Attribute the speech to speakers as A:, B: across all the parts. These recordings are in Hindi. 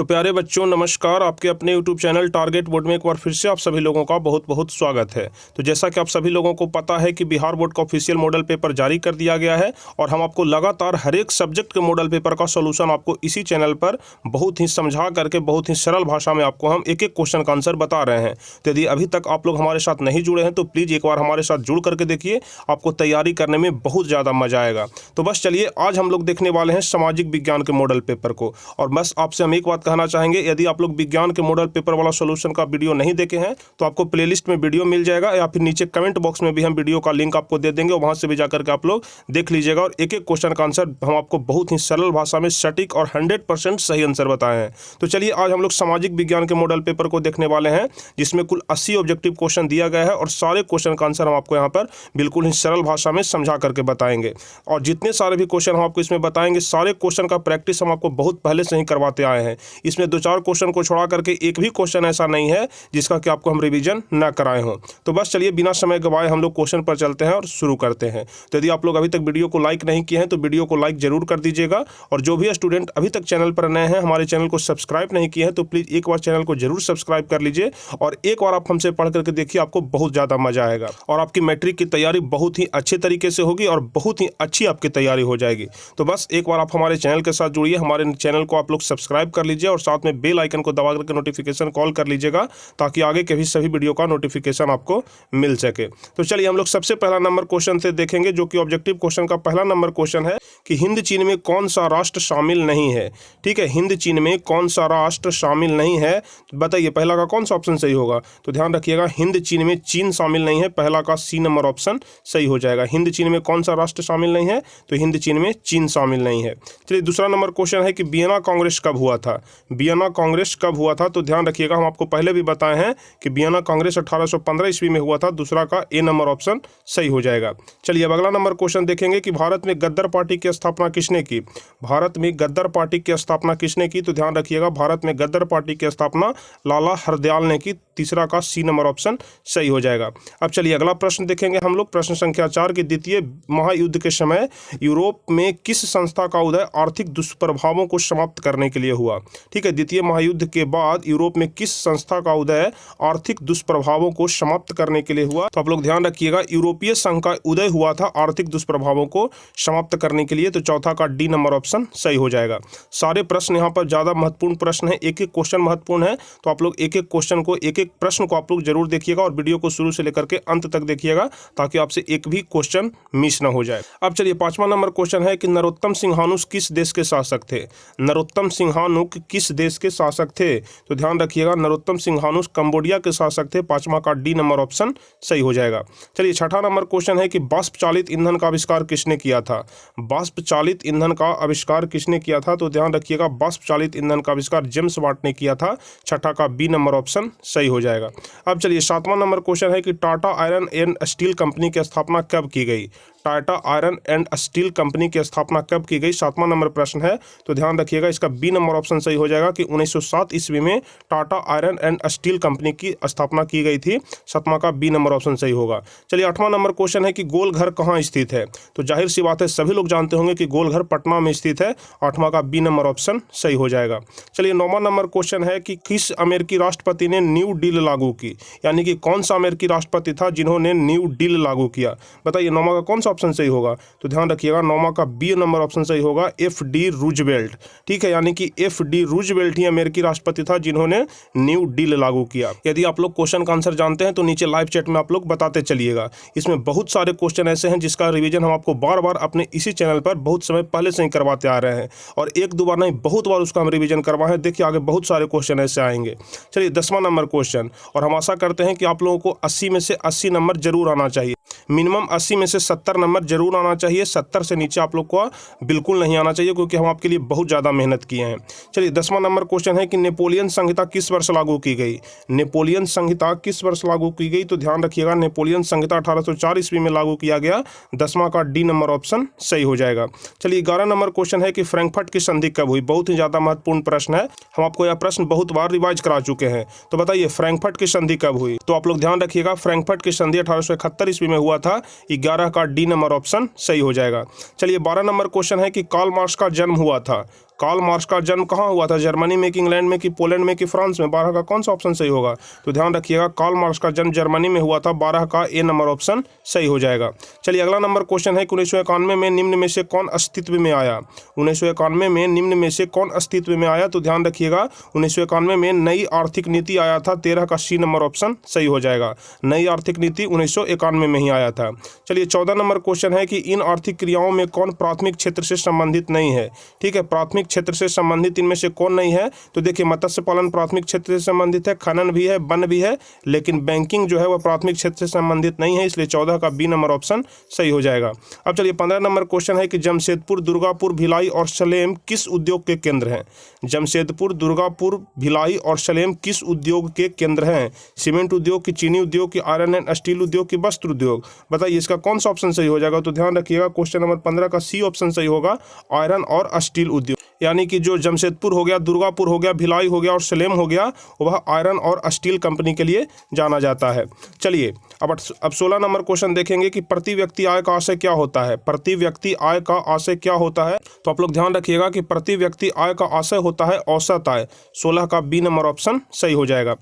A: तो प्यारे बच्चों नमस्कार। आपके अपने YouTube चैनल टारगेट बोर्ड में एक बार फिर से आप सभी लोगों का बहुत बहुत स्वागत है। तो जैसा कि आप सभी लोगों को पता है कि बिहार बोर्ड का ऑफिशियल मॉडल पेपर जारी कर दिया गया है और हम आपको लगातार हर एक सब्जेक्ट के मॉडल पेपर का सॉल्यूशन आपको इसी चैनल पर बहुत ही समझा करके बहुत ही सरल भाषा में आपको हम एक एक क्वेश्चन का आंसर बता रहे हैं। तो यदि अभी तक आप लोग हमारे साथ नहीं जुड़े हैं तो प्लीज़ एक बार हमारे साथ जुड़ करके देखिए, आपको तैयारी करने में बहुत ज़्यादा मजा आएगा। तो बस चलिए आज हम लोग देखने वाले हैं सामाजिक विज्ञान के मॉडल पेपर को। और बस आपसे हम एक बात कहना चाहेंगे, यदि आप लोग विज्ञान के मॉडल पेपर वाला सॉल्यूशन का वीडियो नहीं देखे हैं तो आपको प्लेलिस्ट में वीडियो मिल जाएगा या फिर नीचे कमेंट बॉक्स में भी हम वीडियो का लिंक आपको दे देंगे, वहां से भी जाकर के आप लोग देख लीजिएगा। और एक एक क्वेश्चन का आंसर हम आपको बहुत ही सरल भाषा में सटीक और 100% सही आंसर बताए हैं। तो चलिए आज हम लोग सामाजिक विज्ञान के मॉडल पेपर को देखने वाले हैं, जिसमें कुल 80 ऑब्जेक्टिव क्वेश्चन दिया गया है और सारे क्वेश्चन का आंसर हम आपको यहाँ पर बिल्कुल ही सरल भाषा में समझा करके बताएंगे। और जितने सारे भी क्वेश्चन हम आपको इसमें बताएंगे, सारे क्वेश्चन का प्रैक्टिस हम आपको बहुत पहले से ही करवाते आए हैं। इसमें 2-4 क्वेश्चन को छोड़ा करके एक भी क्वेश्चन ऐसा नहीं है जिसका कि आपको हम रिवीजन ना कराए हों। तो बस चलिए बिना समय गवाए हम लोग क्वेश्चन पर चलते हैं और शुरू करते हैं। तो यदि आप लोग अभी तक वीडियो को लाइक नहीं किए हैं तो वीडियो को लाइक जरूर कर दीजिएगा। और जो भी स्टूडेंट अभी तक चैनल पर नए हैं, हमारे चैनल को सब्सक्राइब नहीं किए हैं तो प्लीज़ एक बार चैनल को जरूर सब्सक्राइब कर लीजिए और एक बार आप हमसे पढ़ करके देखिए, आपको बहुत ज़्यादा मजा आएगा और आपकी मैट्रिक की तैयारी बहुत ही अच्छे तरीके से होगी और बहुत ही अच्छी आपकी तैयारी हो जाएगी। तो बस एक बार आप हमारे चैनल के साथ जुड़िए, हमारे चैनल को आप लोग सब्सक्राइब कर लीजिए और साथ में बेल आइकन को दबा करके नोटिफिकेशन कॉल कर लीजिएगा, ताकि आगे के भी सभी वीडियो का नोटिफिकेशन आपको मिल सके। तो चलिए हम लोग सबसे पहला नंबर क्वेश्चन से देखेंगे, जो कि ऑब्जेक्टिव क्वेश्चन का पहला नंबर क्वेश्चन है कि हिंद चीन में कौन सा राष्ट्र शामिल नहीं है। ठीक है, हिंद चीन में कौन सा राष्ट्र शामिल नहीं है, बताइए पहला का कौन सा ऑप्शन सही होगा। तो ध्यान रखिएगा, हिंद चीन में चीन शामिल नहीं है, पहला का सी नंबर ऑप्शन सही हो जाएगा। हिंद चीन में कौन सा राष्ट्र शामिल नहीं है, तो हिंद चीन में चीन शामिल नहीं है। चलिए दूसरा नंबर क्वेश्चन है कि वियना कांग्रेस कब हुआ था। वियना कांग्रेस कब हुआ था, तो ध्यान रखिएगा, हम आपको पहले भी बताए हैं कि वियना कांग्रेस 1815 ईस्वी में हुआ था, दूसरा का ए नंबर ऑप्शन सही हो जाएगा। चलिए अब अगला नंबर क्वेश्चन देखेंगे कि भारत में गद्दार पार्टी की स्थापना किसने की। भारत में गद्दार पार्टी की स्थापना किसने की, तो ध्यान रखिएगा, भारत में गद्दार पार्टी की स्थापना लाला हरदयाल ने की, तीसरा का सी नंबर ऑप्शन सही हो जाएगा। अब चलिए अगला प्रश्न देखेंगे हम लोग, प्रश्न संख्या 4 की द्वितीय महायुद्ध के समय यूरोप में किस संस्था का उदय आर्थिक दुष्प्रभावों को समाप्त करने के लिए हुआ। ठीक है, द्वितीय महायुद्ध के बाद यूरोप में किस संस्था का उदय आर्थिक दुष्प्रभावों को समाप्त करने के लिए हुआ। तो आप लोग ध्यान रखिएगा, यूरोपीय संघ का उदय हुआ था आर्थिक दुष्प्रभावों को समाप्त करने के लिए, तो चौथा का डी नंबर ऑप्शन सही हो जाएगा। सारे प्रश्न यहाँ पर ज़्यादा महत्वपूर्ण प्रश्न है, एक एक क्वेश्चन महत्वपूर्ण है, तो आप लोग एक एक क्वेश्चन को एक एक प्रश्न को आप लोग जरूर देखिएगा और वीडियो को शुरू से लेकर के अंत तक देखिएगा, ताकि आपसे एक भी क्वेश्चन मिस ना हो जाए। अब चलिए 5वां नंबर क्वेश्चन है कि नरोत्तम सिंहानुक किस देश के शासक थे। नरोत्तम सिंहानुक किस देश के शासक थे, तो ध्यान रखिएगा, नरोत्तम सिंहानुक कंबोडिया के शासक थे, 5वां का डी नंबर ऑप्शन सही हो जाएगा। चलिए 6वां नंबर क्वेश्चन है कि वाष्प चालित ईंधन का आविष्कार किसने किया था। वाष्प चालित ईंधन का आविष्कार किसने किया था, तो ध्यान रखिएगा, वाष्प चालित ईंधन का आविष्कार जेम्स वाट ने किया था, 6 का बी नंबर ऑप्शन सही हो जाएगा। अब चलिए 7वां नंबर क्वेश्चन है कि Tata iron and steel company की स्थापना कब की गई। Tata iron and steel company की स्थापना कब की गई, 7वां नंबर प्रश्न है, तो ध्यान रखिएगा, इसका बी नंबर ऑप्शन सही हो जाएगा कि 1907 ईस्वी में Tata iron and steel company की स्थापना की गई थी, 7वां का बी नंबर ऑप्शन सही होगा। चलिए 8वां नंबर क्वेश्चन है कि गोल घर कहाँ स्थित है, तो जाहिर सी बात है सभी लोग जानते होंगे कि गोल घर पटना में स्थित है, 8वां का बी नंबर ऑप्शन सही हो जाएगा। चलिए 9वां नंबर क्वेश्चन है कि किस अमेरिकी राष्ट्रपति ने न्यू डील लागू की, यानी कि कौन सा अमेरिकी राष्ट्रपति था जिन्होंने न्यू डील लागू किया, बताइए 9वां का कौन सा ऑप्शन सही होगा। तो ध्यान रखिएगा, 9वां का बी नंबर ऑप्शन सही होगा, एफ.डी. रूजवेल्ट। ठीक है, यानी कि एफ.डी. रूजवेल्ट ही अमेरिकी राष्ट्रपति था जिन्होंने न्यू डील लागू किया। यदि आप लोग क्वेश्चन का आंसर जानते हैं तो नीचे लाइव चैट में आप लोग बताते चलिएगा। इसमें बहुत सारे क्वेश्चन ऐसे हैं जिसका रिवीजन हम आपको बार बार अपने इसी चैनल पर बहुत समय पहले से ही करवाते आ रहे हैं और एक दो बार नहीं बहुत बार उसका हम रिवीजन करवाए हैं। देखिए आगे बहुत सारे क्वेश्चन ऐसे आएंगे। चलिए 10वां नंबर क्वेश्चन, और हम आशा करते हैं कि आप लोगों को 80 में से 80 नंबर जरूर आना चाहिए, मिनिमम 80 में से 70 नंबर जरूर आना चाहिए, 70 से नीचे आप लोग को बिल्कुल नहीं आना चाहिए, क्योंकि हम आपके लिए बहुत ज़्यादा मेहनत किए हैं। चलिए 10वां नंबर क्वेश्चन है कि नेपोलियन संहिता किस वर्ष लागू की गई। नेपोलियन संहिता किस वर्ष लागू की गई, तो ध्यान रखिएगा, नेपोलियन संहिता 1804 ईस्वी में लागू किया गया, 10वां का डी नंबर ऑप्शन सही हो जाएगा। चलिए 11 नंबर क्वेश्चन है कि फ्रैंकफर्ट की संधि कब हुई। बहुत ही ज़्यादा महत्वपूर्ण प्रश्न है, हम आपको यह प्रश्न बहुत बार रिवाइज करा चुके हैं। तो बताइए फ्रैंकफर्ट की संधि कब हुई, तो आप लोग ध्यान रखिएगा, फ्रैंकफर्ट की संधि 1871 ईस्वी में हुआ था, 11 का डी नंबर ऑप्शन सही हो जाएगा। चलिए 12 नंबर क्वेश्चन है कि कार्ल मार्क्स का जन्म हुआ था। कार्ल मार्क्स का जन्म कहाँ हुआ था? जर्मनी में कि इंग्लैंड में कि पोलैंड में कि फ्रांस में? 12 का कौन सा ऑप्शन सही होगा? तो ध्यान रखिएगा, कार्ल मार्क्स का जन्म जर्मनी में हुआ था। 12 का ए नंबर ऑप्शन सही हो जाएगा। चलिए अगला नंबर क्वेश्चन है कि 1991 में निम्न में से कौन अस्तित्व में आया? 1991 में निम्न में से कौन अस्तित्व में आया? तो ध्यान रखिएगा, 1991 में नई आर्थिक नीति आया था। 13 का सी नंबर ऑप्शन सही हो जाएगा। नई आर्थिक नीति 1991 में ही आया था। चलिए 14 नंबर क्वेश्चन है कि इन आर्थिक क्रियाओं में कौन प्राथमिक क्षेत्र से संबंधित नहीं है? ठीक है, प्राथमिक क्षेत्र से संबंधित इनमें से कौन नहीं है? तो देखिए, मत्स्य पालन प्राथमिक क्षेत्र से संबंधित है, खनन भी है, वन भी है, लेकिन बैंकिंग जो है वह प्राथमिक क्षेत्र से संबंधित नहीं है, इसलिए 14 का बी नंबर ऑप्शन सही हो जाएगा। अब चलिए 15 नंबर क्वेश्चन है कि जमशेदपुर, दुर्गापुर, भिलाई और सलेम किस उद्योग के केंद्र हैं? जमशेदपुर, दुर्गापुर, भिलाई और सलेम किस उद्योग के केंद्र हैं? सीमेंट उद्योग की, चीनी उद्योग की, आयरन एंड स्टील उद्योग की, वस्त्र उद्योग? बताइए इसका कौन सा ऑप्शन सही हो जाएगा? तो ध्यान रखिएगा, क्वेश्चन नंबर 15 का सी ऑप्शन सही होगा, आयरन और स्टील उद्योग। यानी कि जो जमशेदपुर हो गया, दुर्गापुर हो गया, भिलाई हो गया और सलेम हो गया, वह आयरन और स्टील कंपनी के लिए जाना जाता है। चलिए अब 16 नंबर क्वेश्चन देखेंगे कि प्रति व्यक्ति आय का आशय क्या होता है? प्रति व्यक्ति आय का आशय क्या होता है? तो आप लोग ध्यान रखिएगा कि प्रति व्यक्ति आय का आशय होता है औसत आय। 16 का बी नंबर ऑप्शन सही हो जाएगा।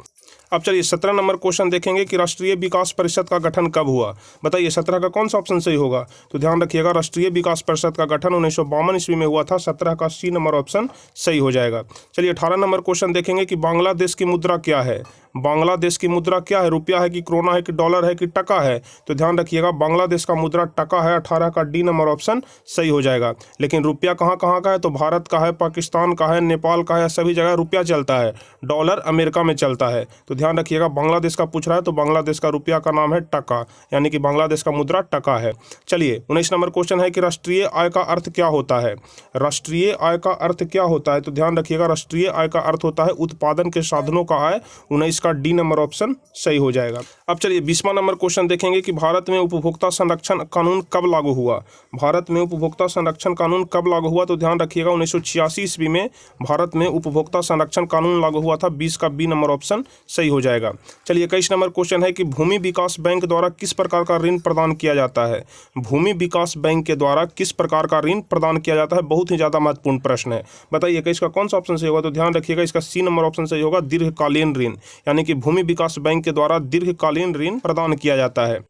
A: अब चलिए 17 नंबर क्वेश्चन देखेंगे कि राष्ट्रीय विकास परिषद का गठन कब हुआ? बताइए 17 का कौन सा ऑप्शन सही होगा? तो ध्यान रखिएगा, राष्ट्रीय विकास परिषद का गठन 1952 ईस्वी में हुआ था। 17 का सी नंबर ऑप्शन सही हो जाएगा। चलिए 18 नंबर क्वेश्चन देखेंगे कि बांग्लादेश की मुद्रा क्या है? बांग्लादेश की मुद्रा क्या है? रुपया है कि क्रोना है कि डॉलर है कि टका है? तो ध्यान रखिएगा, बांग्लादेश का मुद्रा टका है। 18 का डी नंबर ऑप्शन सही हो जाएगा। लेकिन रुपया कहाँ कहाँ का है? तो भारत का है, पाकिस्तान का है, नेपाल का है, सभी जगह रुपया चलता है। डॉलर अमेरिका में चलता है। तो ध्यान रखिएगा, बांग्लादेश का पूछ रहा है तो बांग्लादेश का रुपया का नाम है टका, यानी कि बांग्लादेश का मुद्रा टका है। चलिए 19 नंबर क्वेश्चन है कि राष्ट्रीय आय का अर्थ क्या होता है? राष्ट्रीय आय का अर्थ क्या होता है? तो ध्यान रखिएगा, राष्ट्रीय आय का अर्थ होता है उत्पादन के साधनों का आय। 19 का डी नंबर ऑप्शन सही हो जाएगा। अब चलिए 20वां नंबर क्वेश्चन देखेंगे कि भारत में उपभोक्ता संरक्षण कानून कब लागू हुआ? भारत में उपभोक्ता संरक्षण कानून कब लागू हुआ? तो ध्यान रखिएगा, 1986 ईस्वी में भारत में उपभोक्ता संरक्षण कानून लागू हुआ था। 20 का बी नंबर ऑप्शन सही हो जाएगा। चलिए 21 नंबर क्वेश्चन है कि भूमि विकास बैंक द्वारा किस प्रकार का ऋण प्रदान किया जाता है? भूमि विकास बैंक के द्वारा किस प्रकार का ऋण प्रदान किया जाता है? बहुत ही ज्यादा महत्वपूर्ण प्रश्न है। बताइए 21 का कौन सा ऑप्शन सही होगा? तो ध्यान रखिएगा, इसका सी नंबर ऑप्शन सही होगा, दीर्घकालीन ऋण। यानी कि भूमि विकास बैंक के द्वारा दीर्घकालीन ऋण प्रदान किया जाता है।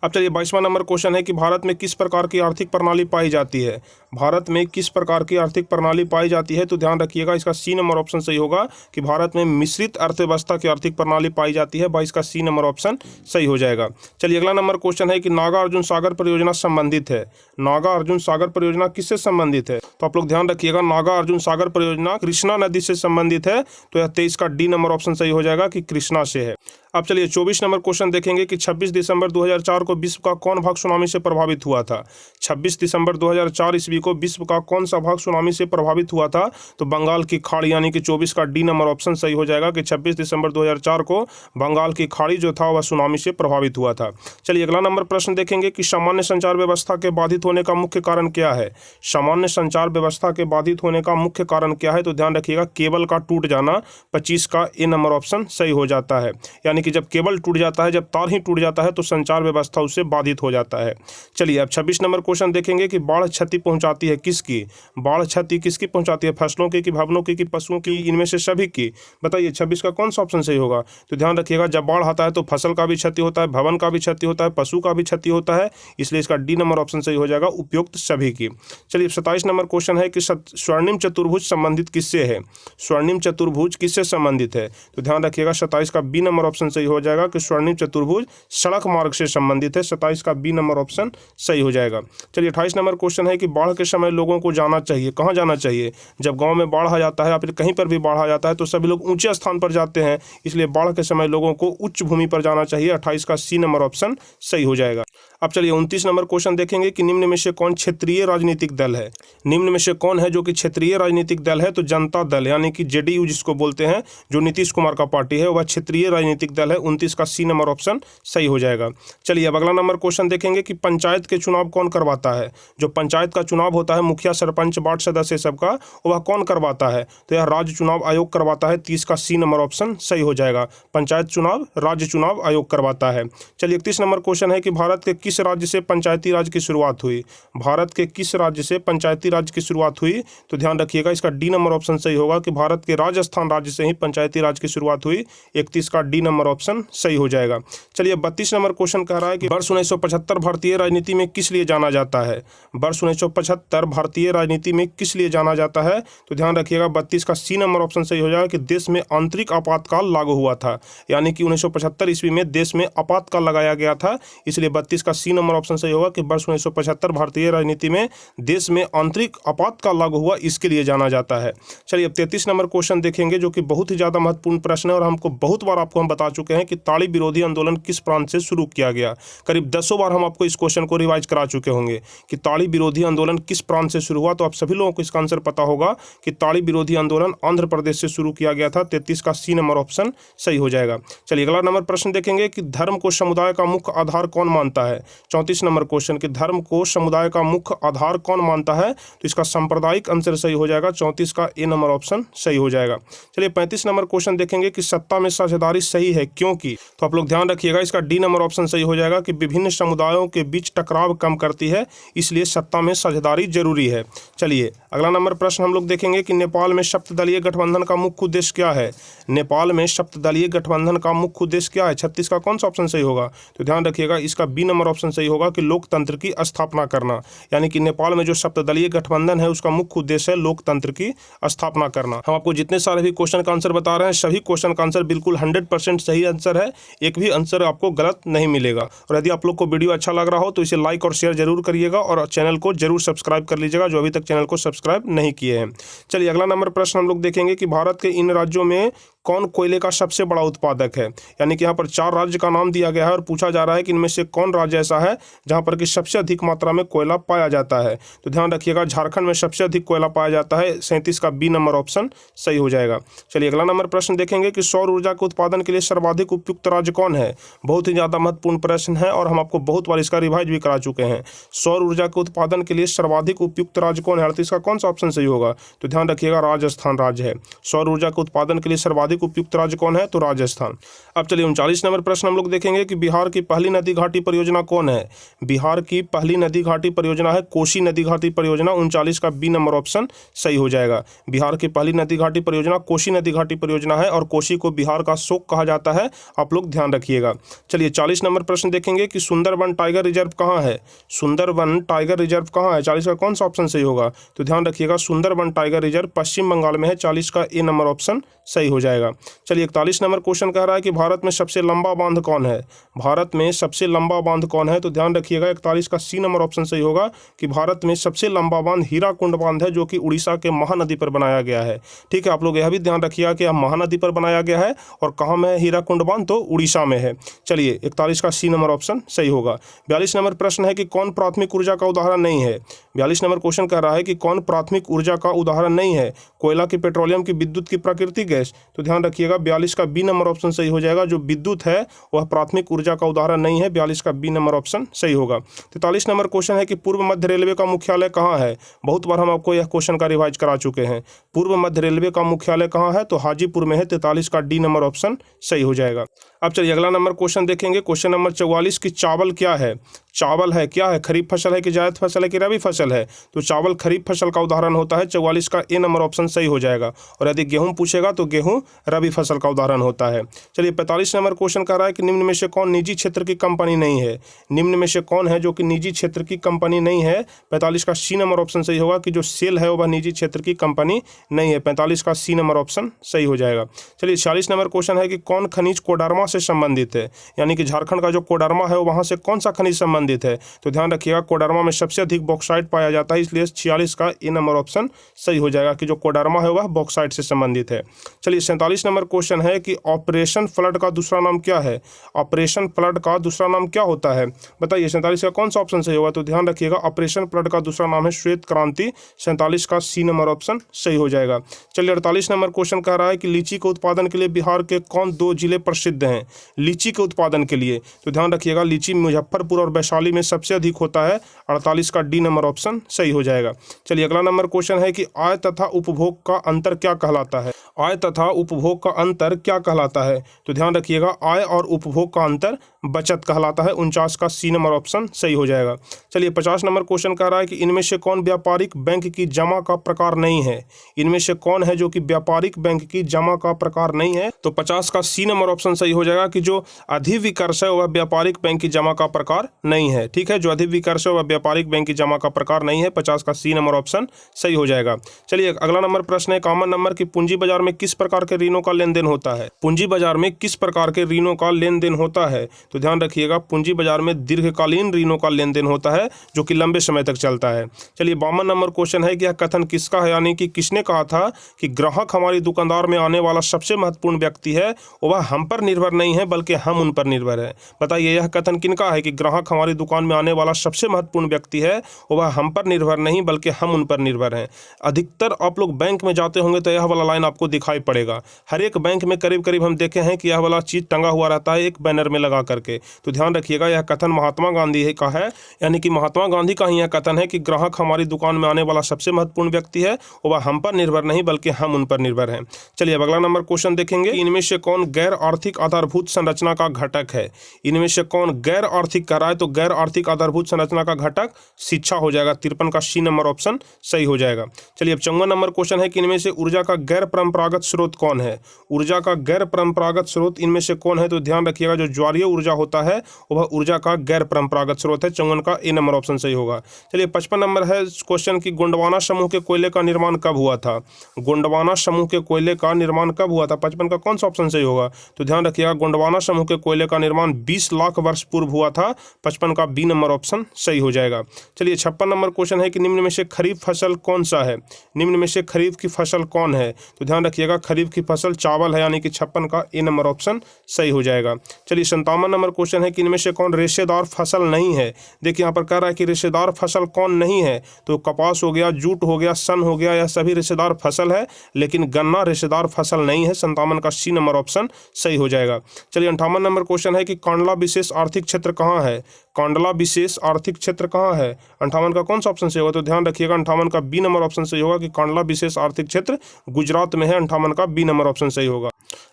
A: अब चलिए 22वां नंबर क्वेश्चन है कि भारत में किस प्रकार की आर्थिक प्रणाली पाई जाती है? भारत में किस प्रकार की आर्थिक प्रणाली पाई जाती है? तो ध्यान रखिएगा, इसका सी नंबर ऑप्शन सही होगा कि भारत में मिश्रित अर्थव्यवस्था की आर्थिक प्रणाली पाई जाती है। 22 का सी नंबर ऑप्शन सही हो जाएगा। चलिए अगला नंबर क्वेश्चन है कि नागार्जुन सागर परियोजना संबंधित है। नागार्जुन सागर परियोजना किससे संबंधित है? तो आप लोग ध्यान रखिएगा, नागार्जुन सागर परियोजना कृष्णा नदी से संबंधित है। तो यह 23 का डी नंबर ऑप्शन सही हो जाएगा कि कृष्णा से है। अब चलिए 24 नंबर क्वेश्चन देखेंगे कि 26 दिसंबर 2004 को विश्व का कौन भाग सुनामी से प्रभावित हुआ था? 26 दिसंबर 2004 ईस्वी को विश्व का कौन सा भाग सुनामी से प्रभावित हुआ था? तो बंगाल की खाड़ी, यानी कि 24 का डी नंबर ऑप्शन सही हो जाएगा कि 26 दिसंबर 2004 को बंगाल की खाड़ी जो था वह सुनामी से प्रभावित हुआ था। चलिए अगला नंबर प्रश्न देखेंगे कि सामान्य संचार व्यवस्था के बाधित होने का मुख्य कारण क्या है? सामान्य संचार व्यवस्था के बाधित होने का मुख्य कारण क्या है? तो ध्यान रखिएगा, केबल का टूट जाना। 25 का ए नंबर ऑप्शन सही हो जाता है। यानी कि जब केबल टूट जाता है, जब तार ही टूट जाता है तो संचार व्यवस्था उससे बाधित हो जाता है। चलिए अब 26 नंबर क्वेश्चन देखेंगे कि बाढ़ क्षति पहुंचाती है किसकी? बाढ़ क्षति किसकी पहुंचाती है? फसलों की, भवनों की, पशुओं की, इनमें से सभी की? बताइए 26 का कौन सा ऑप्शन सही होगा? तो ध्यान रखिएगा, जब बाढ़ आता है तो फसल का भी क्षति होता है, भवन का भी क्षति होता है, पशु का भी क्षति होता है, इसलिए इसका डी नंबर ऑप्शन सही हो जाएगा, उपयुक्त सभी की। चलिए 27 नंबर क्वेश्चन है कि स्वर्णिम चतुर्भुज संबंधित किससे है? स्वर्णिम चतुर्भुज किससे संबंधित है? तो ध्यान रखिएगा, 27 का बी नंबर ऑप्शन सही हो जाएगा कि स्वर्णिम चतुर्भुज सड़क मार्ग से संबंधित है। 27 का बी नंबर ऑप्शन सही हो जाएगा। चलिए 28 नंबर क्वेश्चन है कि बाढ़ के समय लोगों को जाना चाहिए, कहाँ जाना चाहिए? जब गांव में बाढ़ आ जाता है या फिर कहीं पर भी बाढ़ आ जाता है तो सभी लोग ऊंचे स्थान पर जाते हैं, इसलिए बाढ़ के समय लोगों को उच्च भूमि पर जाना चाहिए। 28 का सी नंबर ऑप्शन सही हो जाएगा। अब चलिए 29 नंबर क्वेश्चन देखेंगे कि निम्न में से कौन क्षेत्रीय राजनीतिक दल है? निम्न में से कौन है जो कि क्षेत्रीय राजनीतिक दल है? तो जनता दल, यानी कि जेडीयू जिसको बोलते हैं, जो नीतीश कुमार का पार्टी है, वह क्षेत्रीय राजनीतिक दल दल है, 29 का सी नंबर ऑप्शन सही हो जाएगा। चलिए अब अगला नंबर क्वेश्चन देखेंगे कि पंचायत के चुनाव कौन करवाता है। जो पंचायत का चुनाव होता है, मुखिया, सरपंच, वार्ड सदस्य सबका, वह कौन करवाता है? तो यह राज्य चुनाव आयोग करवाता है, 30 का सी नंबर ऑप्शन सही हो जाएगा। पंचायत चुनाव राज्य चुनाव आयोग करवाता है। चलिए 31 नंबर क्वेश्चन है कि भारत के किस राज्य से पंचायती राज की शुरुआत हुई? भारत के किस राज्य से पंचायती राज की शुरुआत हुई? तो ध्यान रखिएगा, इसका डी नंबर ऑप्शन सही होगा कि भारत के राजस्थान राज्य से ही पंचायती राज की शुरुआत हुई। 31 का डी नंबर ऑप्शन सही हो जाएगा। चलिए 32 नंबर क्वेश्चन कह रहा है कि वर्ष 1975 भारतीय राजनीति में किस लिए जाना जाता है? वर्ष 1975 भारतीय राजनीति में किस लिए जाना जाता है? तो ध्यान रखिएगा 32 का सी नंबर ऑप्शन सही हो जाएगा कि देश में आंतरिक आपातकाल लागू हुआ था, यानी कि 1975 ईस्वी में देश में आपातकाल लगाया गया था, इसलिए 32 का सी नंबर ऑप्शन सही होगा कि वर्ष 1975 भारतीय राजनीति में देश में आंतरिक आपातकाल लागू हुआ, इसके लिए जाना जाता है। चलिए अब 33 नंबर क्वेश्चन देखेंगे जो कि बहुत ही ज़्यादा महत्वपूर्ण प्रश्न है और हमको बहुत बार आपको हम बता चुके हैं कि ताड़ी विरोधी आंदोलन किस प्रांत से शुरू किया गया। करीब 10 बार हम आपको इस क्वेश्चन को रिवाइज करा चुके होंगे कि ताड़ी विरोधी आंदोलन किस प्रांत से शुरू हुआ, तो आप सभी लोगों को इसका आंसर पता होगा कि ताड़ी विरोधी आंदोलन आंध्र प्रदेश से शुरू किया गया था। 33 का सी नंबर ऑप्शन सही हो जाएगा। चलिए अगला नंबर प्रश्न देखेंगे कि धर्म को समुदाय का मुख्य आधार कौन मानता है? 34 नंबर क्वेश्चन कि धर्म को समुदाय का मुख्य आधार कौन मानता है? तो इसका सांप्रदायिक आंसर सही हो जाएगा। 34 का ए नंबर ऑप्शन सही हो जाएगा। चलिए 35 नंबर क्वेश्चन देखेंगे कि सत्ता में साझेदारी सही है क्योंकि, तो आप लोग ध्यान रखिएगा, इसका डी नंबर ऑप्शन सही हो जाएगा कि विभिन्न समुदायों के बीच टकराव कम करती है, इसलिए सत्ता में साझेदारी जरूरी है। चलिए अगला नंबर प्रश्न हम लोग देखेंगे कि नेपाल में सप्तदलीय गठबंधन का मुख्य उद्देश्य क्या है? नेपाल में सप्तदलीय गठबंधन का मुख्य उद्देश्य क्या है? 36 का कौन सा ऑप्शन सही होगा? तो ध्यान रखिएगा, इसका बी नंबर ऑप्शन सही होगा कि लोकतंत्र की स्थापना करना, यानी कि नेपाल में जो सप्तदलीय गठबंधन है उसका मुख्य उद्देश्य है लोकतंत्र की स्थापना करना। हम आपको जितने सारे भी क्वेश्चन का आंसर बता रहे हैं, सभी क्वेश्चन का आंसर बिल्कुल 100% सही आंसर है, एक भी आंसर आपको गलत नहीं मिलेगा। और यदि आप लोग को वीडियो अच्छा लग रहा हो तो इसे लाइक और शेयर जरूर करिएगा और चैनल को जरूर सब्सक्राइब कर लीजिएगा जो अभी तक चैनल को सब्सक्राइब नहीं किए हैं। चलिए अगला नंबर प्रश्न हम लोग देखेंगे कि भारत के इन राज्यों में कौन कोयले का सबसे बड़ा उत्पादक है? यानी कि यहाँ पर 4 राज्य का नाम दिया गया है और पूछा जा रहा है कि इनमें से कौन राज्य ऐसा है जहाँ पर कि सबसे अधिक मात्रा में कोयला पाया जाता है। तो ध्यान रखिएगा, झारखंड में सबसे अधिक कोयला पाया जाता है। 37 का बी नंबर ऑप्शन सही हो जाएगा। चलिए अगला नंबर प्रश्न देखेंगे कि सौर ऊर्जा के उत्पादन के लिए सर्वाधिक उपयुक्त राज्य कौन है? बहुत ही ज़्यादा महत्वपूर्ण प्रश्न है और हम आपको बहुत बार इसका रिवाइज भी करा चुके हैं। सौर ऊर्जा के उत्पादन के लिए सर्वाधिक उपयुक्त राज्य कौन है? 38 का कौन सा ऑप्शन सही होगा? तो ध्यान रखिएगा, राजस्थान राज्य है। सौर ऊर्जा के उत्पादन के लिए सर्वाधिक उपयुक्त राज्य कौन है? तो राजस्थान। अब चलिए 39 नंबर प्रश्न हम लोग देखेंगे कि बिहार की पहली नदी घाटी परियोजना कौन है? बिहार की पहली नदी घाटी परियोजना है कोसी नदी घाटी परियोजना। 39 का बी नंबर ऑप्शन सही हो जाएगा। बिहार की पहली नदी घाटी परियोजना कोसी नदी घाटी परियोजना है और कोसी को बिहार का शोक कहा जाता है, आप लोग ध्यान रखिएगा। चलिए 40 नंबर प्रश्न देखेंगे कि सुंदरबन टाइगर रिजर्व कहाँ है? सुंदरबन टाइगर रिजर्व कहाँ है? 40 का कौन सा ऑप्शन सही होगा? तो ध्यान रखिएगा, सुंदरबन टाइगर रिजर्व पश्चिम बंगाल में है। 40 का ए नंबर ऑप्शन सही हो जाएगा। चलिए 41 नंबर क्वेश्चन कह रहा है कि भारत में सबसे लंबा बांध कौन है? भारत में सबसे लंबा बांध कौन है? तो ध्यान रखिएगा, 41 का सी नंबर ऑप्शन सही होगा कि भारत में सबसे लंबा बांध हीराकुंड बांध है जो कि उड़ीसा के महानदी पर बनाया गया है। ठीक है, आप लोग यह भी ध्यान रखिएगा कि यह महानदी पर बनाया गया है और कहाँ में है हीराकुंड बांध? तो उड़ीसा में है। चलिए 41 का सी नंबर ऑप्शन सही होगा। 42 नंबर प्रश्न है कि कौन प्राथमिक ऊर्जा का उदाहरण नहीं है? 42 नंबर क्वेश्चन कह रहा है कि कौन प्राथमिक ऊर्जा का उदाहरण नहीं है? कोयला की, पेट्रोलियम की, विद्युत की, प्राकृतिक गैस। तो ध्यान रखिएगा 42 का बी नंबर ऑप्शन सही हो जाएगा। जो विद्युत है वह प्राथमिक ऊर्जा का उदाहरण नहीं है। 42 का बी नंबर ऑप्शन सही होगा। 43 नंबर क्वेश्चन है कि पूर्व मध्य रेलवे का मुख्यालय कहाँ है? बहुत बार हम आपको यह क्वेश्चन का रिवाइज करा चुके हैं। पूर्व मध्य रेलवे का मुख्यालय कहाँ है? तो हाजीपुर में है। 43 का डी नंबर ऑप्शन सही हो जाएगा। अब चलिए अगला नंबर क्वेश्चन देखेंगे, क्वेश्चन नंबर 44 की चावल क्या है? चावल है क्या है? खरीफ फसल है कि जायद फसल है कि रबी फसल है? तो चावल खरीफ फसल का उदाहरण होता है। 44 का ए नंबर ऑप्शन सही हो जाएगा। और यदि गेहूं पूछेगा तो गेहूं रबी फसल का उदाहरण होता है। चलिए 45 नंबर क्वेश्चन कर रहा है कि निम्न में से कौन निजी क्षेत्र की कंपनी नहीं है? निम्न में से कौन है जो कि निजी क्षेत्र की कंपनी नहीं है? 45 का सी नंबर ऑप्शन सही होगा कि जो सेल है वह निजी क्षेत्र की कंपनी नहीं है। 45 का सी नंबर ऑप्शन सही हो जाएगा। चलिए 46 नंबर क्वेश्चन है कि कौन खनिज कोडरमा से संबंधित है? यानी कि झारखंड का जो कोडरमा है वहाँ से कौन सा खनिज संबंधित संबंधित है। तो ध्यान रखिएगा कोडरमा में सबसे अधिक बॉक्साइट पाया जाता है, इसलिए 46 का ए नंबर ऑप्शन सही हो जाएगा कि जो कोडरमा है वह बॉक्साइट से संबंधित है। चलिए 47 नंबर क्वेश्चन है कि ऑपरेशन फ्लड का दूसरा नाम क्या है। ऑपरेशन फ्लड का दूसरा नाम क्या होता है, बताइए 47 का कौन सा ऑप्शन सही होगा। तो ध्यान रखिएगा ऑपरेशन फ्लड का दूसरा नाम है श्वेत क्रांति, 47 का सी नंबर ऑप्शन सही हो जाएगा। चलिए 48 नंबर क्वेश्चन कह रहा है कि लीची के उत्पादन के लिए बिहार के कौन 2 जिले प्रसिद्ध हैं लीची के उत्पादन के लिए। तो ध्यान रखिएगा लीची मुजफ्फरपुर और वैशाली में सबसे अधिक होता है, 48 का डी नंबर ऑप्शन सही हो जाएगा। चलिए अगला नंबर क्वेश्चन है कि आय तथा उपभोग का अंतर क्या कहलाता है। आय तथा उपभोग का अंतर क्या कहलाता है। तो ध्यान रखिएगा आय और उपभोग का अंतर बचत कहलाता है, 49 का सी नंबर ऑप्शन सही हो जाएगा। चलिए 50 नंबर क्वेश्चन कह रहा है कि इनमें से कौन व्यापारिक बैंक की जमा का प्रकार नहीं है। इनमें से कौन है जो कि व्यापारिक बैंक की जमा का प्रकार नहीं है। तो 50 का सी नंबर ऑप्शन सही हो जाएगा कि जो अधिविकर्ष है वह व्यापारिक बैंक की जमा का प्रकार नहीं है। ठीक है, जो अधिविकर्ष है वह व्यापारिक बैंक की जमा का प्रकार नहीं है, 50 का सी नंबर ऑप्शन सही हो जाएगा। चलिए अगला नंबर प्रश्न है कॉमन नंबर की पूंजी बाजार में किस प्रकार के ऋणों का लेन देन होता है। पूंजी बाजार में किस प्रकार के ऋणों का लेन देन होता है। तो ध्यान रखिएगा पूंजी बाजार में दीर्घकालीन ऋणों का लेन देन होता है जो कि लंबे समय तक चलता है। चलिए 52 नंबर क्वेश्चन है कि यह कथन किसका है, यानी कि किसने कहा था कि ग्राहक हमारी दुकानदार में आने वाला सबसे महत्वपूर्ण व्यक्ति है, वह हम पर निर्भर नहीं है बल्कि हम उन पर निर्भर है। बताइए यह कथन किनका है कि ग्राहक हमारी दुकान में आने वाला सबसे महत्वपूर्ण व्यक्ति है, वह हम पर निर्भर नहीं बल्कि हम उन पर निर्भर हैं। अधिकतर आप लोग बैंक में जाते होंगे तो यह वाला लाइन आपको दिखाई पड़ेगा। हर एक बैंक में करीब करीब हम देखे हैं कि यह वाला चीज टंगा हुआ रहता है एक बैनर में लगा करके। तो ध्यान रखिएगा यह कथन महात्मा गांधी का है, यानी कि महात्मा गांधी का ही यह कथन है कि ग्राहक हमारी दुकान में आने वाला सबसे महत्वपूर्ण व्यक्ति है, वह हम पर निर्भर नहीं बल्कि हम उन पर निर्भर हैं। चलिए अब अगला नंबर क्वेश्चन देखेंगे, इनमें से कौन गैर आर्थिक आधारभूत संरचना का घटक है। इनमें से कौन गैर आर्थिक कह रहा है, तो गैर आर्थिक आधारभूत संरचना का घटक शिक्षा हो जाएगा, 53 का सी नंबर ऑप्शन सही हो जाएगा। चलिए अब 54 नंबर क्वेश्चन है कि इनमें से ऊर्जा का गैर परंपरागत स्रोत कौन है। ऊर्जा का गैर परंपरागत स्रोत इनमें से कौन है। तो ध्यान रखिएगा जो ज्वारीय ऊर्जा होता है वह ऊर्जा का गैर परंपरागत स्रोत है, 54 का ए नंबर ऑप्शन सही होगा। चलिए 55 नंबर है क्वेश्चन की गोंडवाना समूह के कोयले का निर्माण कब हुआ था। गोंडवाना समूह के कोयले का निर्माण कब हुआ था, 55 का कौन सा ऑप्शन सही होगा। तो ध्यान रखिएगा गोंडवाना समूह के कोयले का निर्माण 20 लाख वर्ष पूर्व हुआ था, 55 का बी नंबर ऑप्शन सही हो जाएगा। चलिए 56 नंबर क्वेश्चन है कि निम्न में से खरीफ फसल कौन सा है। निम्न में से खरीफ की फसल कौन है। तो ध्यान रखिएगा खरीफ की फसल चावल है, यानी कि 56 का ए नंबर ऑप्शन सही हो जाएगा। चलिए 57 नंबर क्वेश्चन है कि इनमें से कौन रेशेदार फसल नहीं है। देखिए यहाँ पर कह रहा है कि रेशेदार फसल कौन नहीं है, तो कपास हो गया, जूट हो गया, सन हो गया, यह सभी रेशेदार फसल है, लेकिन गन्ना रेशेदार फसल नहीं है, 57 का सी नंबर ऑप्शन सही हो जाएगा। चलिए 58 नंबर क्वेश्चन है कि कांडला विशेष आर्थिक क्षेत्र कहाँ है। कांडला विशेष आर्थिक क्षेत्र कहाँ है, 58 का कौन सा ऑप्शन सही होगा। तो ध्यान रखिएगा 58 का बी नंबर ऑप्शन सही होगा कि कांडला विशेष आर्थिक क्षेत्र गुजरात में है, 58 का बी नंबर ऑप्शन सही होगा।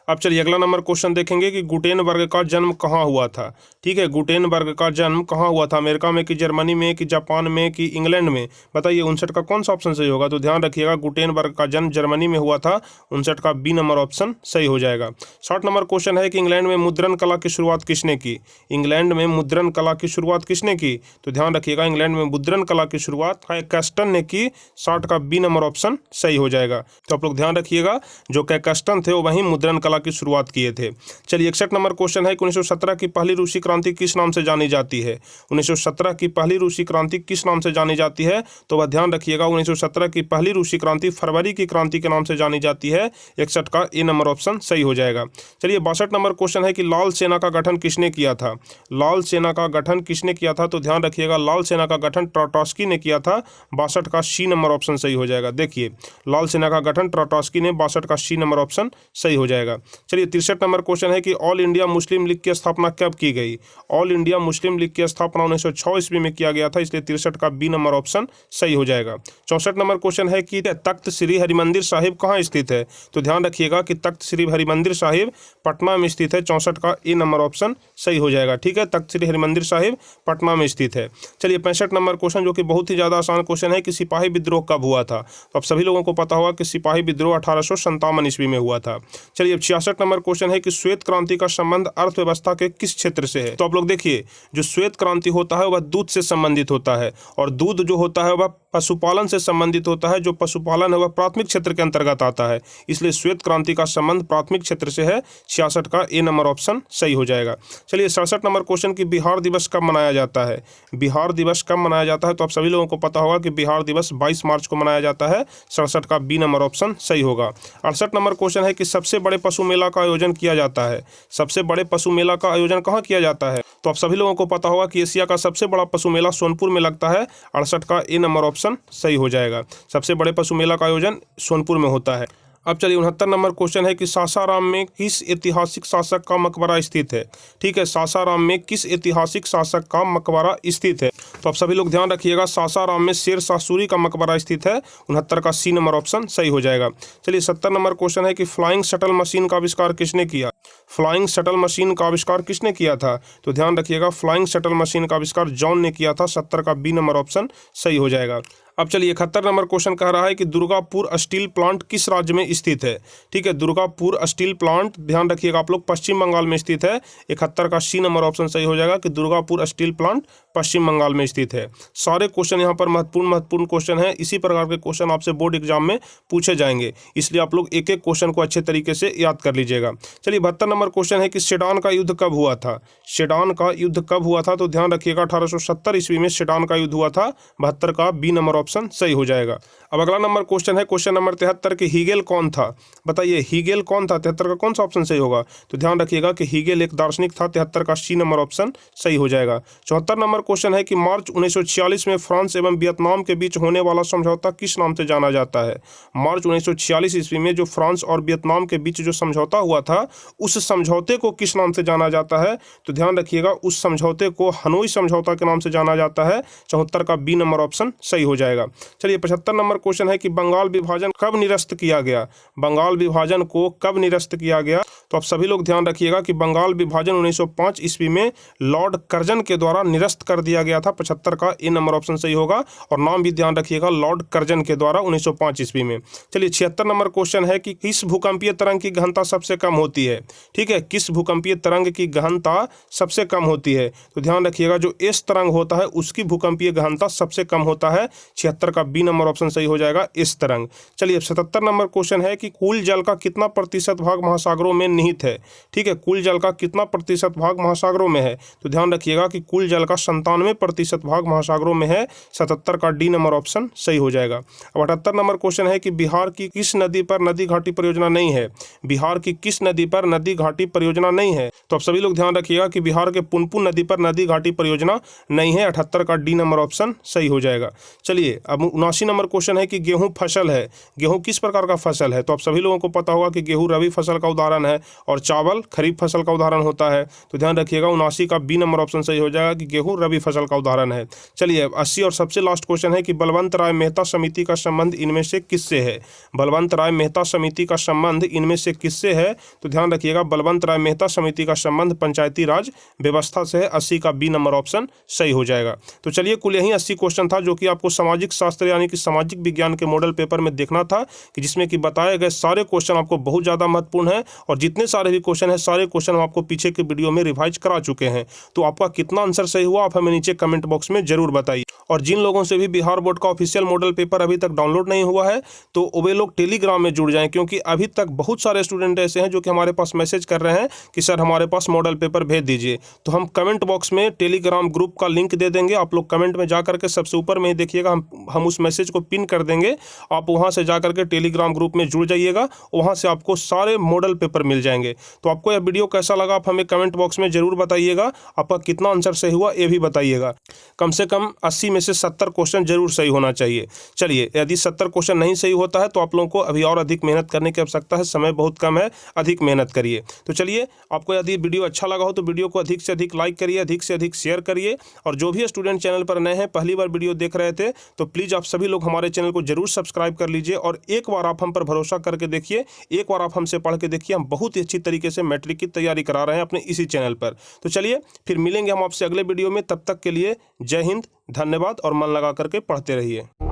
A: अब चलिए अगला नंबर क्वेश्चन देखेंगे कि गुटेनबर्ग का जन्म कहाँ हुआ था। ठीक है, गुटेनबर्ग का जन्म कहाँ हुआ था, अमेरिका में कि जर्मनी में कि जापान में कि इंग्लैंड में। बताइए 59 का कौन सा ऑप्शन सही होगा। तो ध्यान रखिएगा गुटेनबर्ग का जन्म जर्मनी में हुआ था, 59 का बी नंबर ऑप्शन सही हो जाएगा। 60 नंबर क्वेश्चन है कि इंग्लैंड में मुद्रण कला की शुरुआत किसने की। इंग्लैंड में मुद्रण कला की शुरुआत किसने की। तो ध्यान रखिएगा इंग्लैंड में मुद्रण कला की शुरुआत कैक्सटन ने की, 60 का बी नंबर ऑप्शन सही हो जाएगा। तो आप लोग ध्यान रखिएगा जो कैक्सटन थे वो वहीं मुद्रण कला की शुरुआत किए थे। चलिए 61 नंबर क्वेश्चन है कि 1917 की पहली रूसी क्रांति किस नाम से जानी जाती है। 1917 की पहली रूसी क्रांति किस नाम से जानी जाती है। तो वह ध्यान रखिएगा 1917 की पहली रूसी क्रांति फरवरी की क्रांति के नाम से जानी जाती है, 61 का ए नंबर ऑप्शन सही हो जाएगा। चलिए 62 नंबर क्वेश्चन है कि लाल सेना का गठन किसने किया था। लाल सेना का गठन किसने किया था। तो ध्यान रखिएगा लाल सेना का गठन ट्राटॉस्की ने किया था, 62 का सी नंबर ऑप्शन सही हो जाएगा। देखिए लाल सेना का गठन ट्राटॉस्की ने, 62 का सी नंबर ऑप्शन सही हो जाएगा। चलिए 63 नंबर क्वेश्चन है कि ऑल इंडिया मुस्लिम लीग की स्थापना कब की गई। ऑल इंडिया मुस्लिम लीग की स्थापना 1906 ईस्वी में किया गया था, इसलिए 63 का बी नंबर ऑप्शन सही हो जाएगा। 64 नंबर क्वेश्चन है कि तख्त श्री हरिमंदिर साहिब कहाँ स्थित है। तो ध्यान रखिएगा कि तख्त श्री हरिमंदिर साहिब पटना में स्थित है, 64 का ए नंबर ऑप्शन सही हो जाएगा। ठीक है, तख्त श्री हरिमंदिर साहिब पटना में स्थित है। चलिए 65 नंबर क्वेश्चन जो कि बहुत ही ज़्यादा आसान क्वेश्चन है कि सिपाही विद्रोह कब हुआ था। तो अब सभी लोगों को पता होगा कि सिपाही विद्रोह 1857 ईस्वी में हुआ था। चलिए अब 66 नंबर क्वेश्चन है कि श्वेत क्रांति का संबंध अर्थव्यवस्था के किस क्षेत्र से है। तो आप लोग देखिए, जो श्वेत क्रांति होता है वह दूध से संबंधित होता है, और दूध जो होता है वह पशुपालन से संबंधित होता है। जो पशुपालन है वह प्राथमिक क्षेत्र के अंतर्गत आता है, इसलिए श्वेत क्रांति का संबंध प्राथमिक क्षेत्र से है। 66 का ए नंबर ऑप्शन सही हो जाएगा। चलिए 67 नंबर क्वेश्चन की बिहार दिवस कब मनाया जाता है। बिहार दिवस कब मनाया जाता है, तो आप सभी लोगों को पता होगा कि बिहार दिवस 22 मार्च को मनाया जाता है। 67 का बी नंबर ऑप्शन सही होगा। 68 नंबर क्वेश्चन है कि सबसे बड़े पशु मेला का आयोजन किया जाता है। सबसे बड़े पशु मेला का आयोजन कहाँ किया जाता है, तो आप सभी लोगों को पता होगा कि एशिया का सबसे बड़ा पशु मेला सोनपुर में लगता है। 68 का ए नंबर ऑप्शन सही हो जाएगा। सबसे बड़े पशु मेला का आयोजन सोनपुर में होता है। अब चलिए 69 नंबर क्वेश्चन है कि सासाराम में किस ऐतिहासिक शासक का मकबरा स्थित है। ठीक है, सासाराम में किस ऐतिहासिक शासक का मकबरा स्थित है, तो आप सभी लोग ध्यान रखिएगा, सासाराम में शेर शाह सूरी का मकबरा स्थित है। 69 का सी नंबर ऑप्शन सही हो जाएगा। चलिए 70 नंबर क्वेश्चन है कि फ्लाइंग शटल मशीन का आविष्कार किसने किया। फ्लाइंग शटल मशीन का आविष्कार किसने किया था, तो ध्यान रखिएगा, फ्लाइंग शटल मशीन का आविष्कार जॉन ने किया था। 70 का बी नंबर ऑप्शन सही हो जाएगा। अब चलिए 71 नंबर क्वेश्चन कह रहा है कि दुर्गापुर स्टील प्लांट किस राज्य में स्थित है। ठीक है, दुर्गापुर स्टील प्लांट ध्यान रखिएगा आप लोग पश्चिम बंगाल में स्थित है। 71 का सी नंबर ऑप्शन सही हो जाएगा कि दुर्गापुर स्टील प्लांट पश्चिम बंगाल में स्थित है। सारे क्वेश्चन यहाँ पर महत्वपूर्ण क्वेश्चन है। इसी प्रकार के क्वेश्चन आपसे बोर्ड एग्जाम में पूछे जाएंगे, इसलिए आप लोग एक एक क्वेश्चन को अच्छे तरीके से याद कर लीजिएगा। चलिए 72 नंबर क्वेश्चन है कि सेडान का युद्ध कब हुआ था। सेडान का युद्ध कब हुआ था, तो ध्यान रखिएगा 1870 ईस्वी में सेडान का युद्ध हुआ था। 72 का बी नंबर ऑप्शन सही हो जाएगा। अब अगला नंबर क्वेश्चन है क्वेश्चन नंबर 73 कि हीगेल कौन था। बताइए हीगेल कौन था, 73 का कौन सा ऑप्शन सही होगा, तो ध्यान रखिएगा कि हीगेल एक दार्शनिक था। 73 का सी नंबर ऑप्शन सही हो जाएगा। 74 नंबर क्वेश्चन है कि मार्च 1946 में फ्रांस एवं वियतनाम के बीच होने वाला समझौता किस नाम से जाना जाता है। मार्च 1946 ईस्वी में जो फ्रांस और वियतनाम के बीच जो समझौता हुआ था, उस समझौते को किस नाम से जाना जाता है, तो ध्यान रखिएगा उस समझौते को हनोई समझौता के नाम से जाना जाता है। 74 का बी नंबर ऑप्शन सही हो जाएगा। चलिए 75 नंबर क्वेश्चन है कि बंगाल विभाजन कब निरस्त किया गया। बंगाल विभाजन को कब निरस्त किया गया, तो आप सभी लोग ध्यान रखिएगा कि बंगाल विभाजन 1905 ईस्वी में लॉर्ड कर्जन के द्वारा निरस्त कर दिया गया था। 75 का ए नंबर ऑप्शन सही होगा, और नाम भी ध्यान रखिएगा, लॉर्ड कर्जन के द्वारा 1905 ईस्वी में। चलिए 76 नंबर क्वेश्चन है कि किस भूकंपीय तरंग की गहनता सबसे कम होती है। ठीक है, किस भूकंपीय तरंग की गहनता सबसे कम होती है, तो ध्यान रखिएगा जो एस तरंग होता है उसकी भूकंपीय गहनता सबसे कम होता है। 76 का बी नंबर ऑप्शन सही हो जाएगा, इस तरंग। चलिए 77 नंबर क्वेश्चन है कि कुल जल का कितना प्रतिशत भाग महासागरों में निहित है। ठीक है, कुल जल का कितना प्रतिशत भाग महासागरों में है, तो ध्यान रखिएगा कि कुल जल का 97% भाग महासागरों में है। 77 का डी नंबर ऑप्शन सही हो जाएगा। अब 78 नंबर क्वेश्चन है कि बिहार की किस नदी पर नदी घाटी परियोजना नहीं है। बिहार की किस नदी पर नदी घाटी परियोजना नहीं है, तो आप सभी लोग ध्यान रखिएगा कि बिहार के पुनपुन नदी पर नदी घाटी परियोजना नहीं है। 78 का डी नंबर ऑप्शन सही हो जाएगा। चलिए अब 79 नंबर क्वेश्चन है कि गेहूं फसल है। गेहूं किस प्रकार का फसल है, तो आप सभी लोगों को पता होगा कि गेहूं रबी फसल का उदाहरण है और चावल खरीफ फसल का उदाहरण होता है। तो ध्यान रखिएगा 79 का बी नंबर ऑप्शन सही हो जाएगा कि गेहूं रबी फसल का उदाहरण है। चलिए 80 और सबसे लास्ट क्वेश्चन है कि बलवंत राय मेहता समिति का संबंध इनमें से किससे है। बलवंत राय मेहता समिति का संबंध इनमें से किससे है, तो ध्यान रखिएगा बलवंत राय मेहता समिति का संबंध पंचायती राज व्यवस्था से है। 80 का बी नंबर ऑप्शन सही हो जाएगा। तो चलिए कुल यही 80 क्वेश्चन था जो कि आपको सामाजिक शास्त्र यानी कि सामाजिक विज्ञान के मॉडल पेपर में देखना था, कि जिसमें कि बताए गए सारे क्वेश्चन आपको बहुत ज़्यादा महत्वपूर्ण है, और जितने सारे भी क्वेश्चन हैं सारे क्वेश्चन हम आपको पीछे के वीडियो में रिवाइज करा चुके हैं। तो आपका कितना आंसर सही हुआ आप हमें नीचे कमेंट बॉक्स में जरूर बताइए। और जिन लोगों से भी बिहार बोर्ड का ऑफिशियल मॉडल पेपर अभी तक डाउनलोड नहीं हुआ है, तो वे लोग टेलीग्राम में जुड़ जाएं, क्योंकि अभी तक बहुत सारे स्टूडेंट ऐसे हैं जो कि हमारे पास मैसेज कर रहे हैं कि सर हमारे पास मॉडल पेपर भेज दीजिए। तो हम कमेंट बॉक्स में टेलीग्राम ग्रुप का लिंक दे देंगे, आप लोग कमेंट में जा करके सबसे ऊपर में ही देखिएगा, हम उस मैसेज को पिन कर देंगे। आप वहां से जाकर के टेलीग्राम ग्रुप में जुड़ जाइएगा, वहां से आपको सारे मॉडल पेपर मिल जाएंगे। तो आपको यह वीडियो कैसा लगा आप हमें कमेंट बॉक्स में जरूर बताइएगा। आपका कितना आंसर सही हुआ ये भी बताइएगा। कम से कम 80 में से 70 क्वेश्चन जरूर सही होना चाहिए। चलिए यदि 70 क्वेश्चन नहीं सही होता है तो आप लोगों को अभी और अधिक मेहनत करने की आवश्यकता है, समय बहुत कम है, अधिक मेहनत करिए। तो चलिए आपको यदि वीडियो अच्छा लगा हो तो वीडियो को अधिक से अधिक लाइक करिए, अधिक से अधिक शेयर करिए। और जो भी स्टूडेंट चैनल पर नए हैं, पहली बार वीडियो देख रहे थे, तो प्लीज़ आप सभी लोग हमारे चैनल को जरूर सब्सक्राइब कर लीजिए। और एक बार आप हम पर भरोसा करके देखिए, एक बार आप हमसे पढ़ के देखिए, हम बहुत ही अच्छी तरीके से मैट्रिक की तैयारी करा रहे हैं अपने इसी चैनल पर। तो चलिए फिर मिलेंगे हम आपसे अगले वीडियो में, तब तक के लिए जय हिंद, धन्यवाद और मन लगा करके पढ़ते रहिए।